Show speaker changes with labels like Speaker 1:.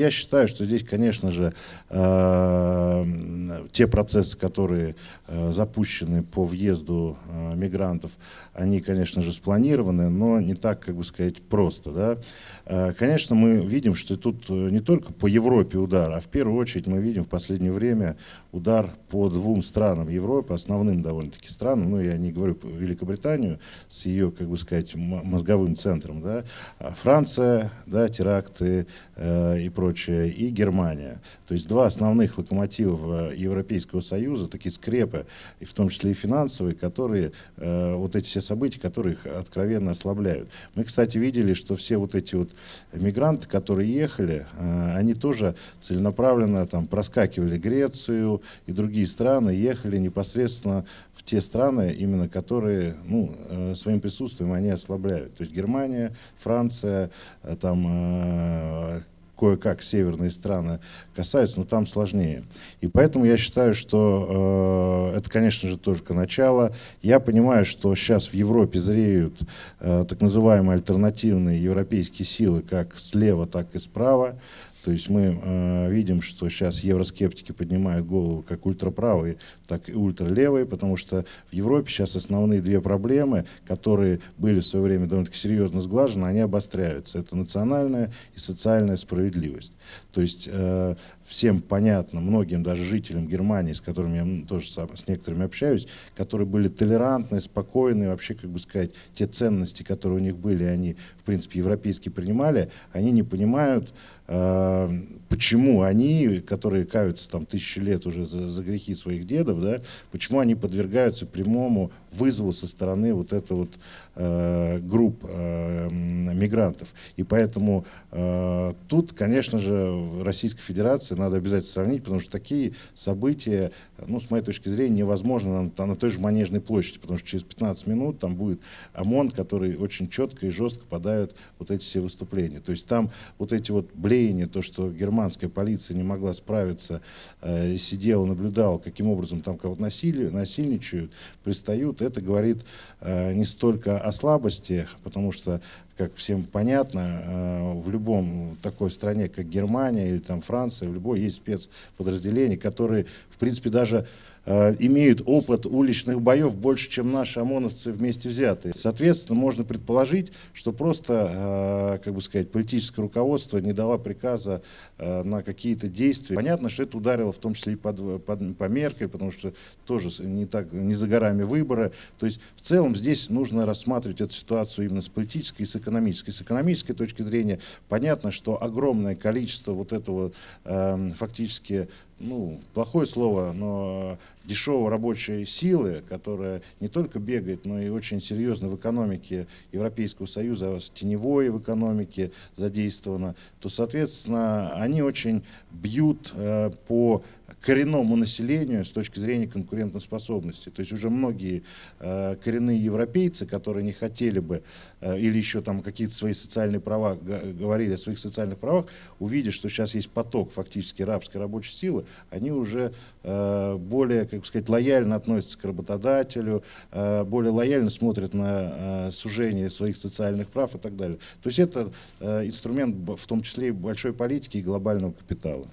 Speaker 1: Я считаю, что здесь, конечно же, те процессы, которые запущены по въезду мигрантов, они, конечно же, спланированы, но не так, как бы сказать, просто. Да? Конечно, мы видим, что тут не только по Европе удар, а в первую очередь мы видим в последнее время удар по двум странам Европы, основным довольно-таки странам, ну, я не говорю про Великобританию с ее, как бы сказать, мозговым центром, да? Франция, да, теракты и прочее, и Германия. То есть два основных локомотива Европейского Союза, такие скрепы, и в том числе и финансовые, которые, вот эти все события, которые их откровенно ослабляют. Мы, кстати, видели, что все вот эти вот мигранты, которые ехали, они тоже целенаправленно там проскакивали Грецию и другие страны, ехали непосредственно в те страны, именно которые, ну, своим присутствием они ослабляют. То есть Германия, Франция, там кое-как северные страны касаются, но там сложнее. И поэтому я считаю, что это, конечно же, только начало. Я понимаю, что сейчас в Европе зреют так называемые альтернативные европейские силы, как слева, так и справа. То есть мы видим, что сейчас евроскептики поднимают голову как ультраправые, так и ультралевые, потому что в Европе сейчас основные две проблемы, которые были в свое время довольно-таки серьезно сглажены, они обостряются. Это национальная и социальная справедливость. То есть всем понятно, многим даже жителям Германии, с которыми я тоже с некоторыми общаюсь, которые были толерантны, спокойны, вообще, как бы сказать, те ценности, которые у них были, они, в принципе, европейские принимали, они не понимают, почему они, которые каются там тысячи лет уже за грехи своих дедов, да, почему они подвергаются прямому вызову со стороны вот этой вот групп мигрантов. И поэтому тут, конечно же, Российской Федерации надо обязательно сравнить, потому что такие события, ну, с моей точки зрения, невозможно на той же Манежной площади, потому что через 15 минут там будет ОМОН, который очень четко и жестко подает вот эти все выступления. То есть там вот эти вот блеяния, то, что германская полиция не могла справиться, сидела, наблюдала, каким образом там кого-то насильничают, пристают, это говорит не столько о слабости, потому что, как всем понятно, в любом такой стране, как Германия или там Франция, в любой есть спецподразделения, которые, в принципе, даже имеют опыт уличных боев больше, чем наши ОМОНовцы вместе взятые. Соответственно, можно предположить, что просто, как бы сказать, политическое руководство не дало приказа на какие-то действия. Понятно, что это ударило в том числе и по Меркель, потому что тоже не за горами выборы. То есть в целом здесь нужно рассматривать эту ситуацию именно с политической и с экономической. С экономической точки зрения понятно, что огромное количество вот этого фактически, ну, плохое слово, но дешевой рабочей силы, которая не только бегает, но и очень серьезно в экономике Европейского Союза, теневой в экономике задействована, то, соответственно, они очень бьют по коренному населению с точки зрения конкурентоспособности. То есть уже многие коренные европейцы, которые не хотели бы или еще там какие-то свои социальные права, говорили о своих социальных правах, увидя, что сейчас есть поток фактически рабской рабочей силы, они уже более, как сказать, лояльно относятся к работодателю, более лояльно смотрят на сужение своих социальных прав и так далее. То есть это инструмент в том числе и большой политики и глобального капитала.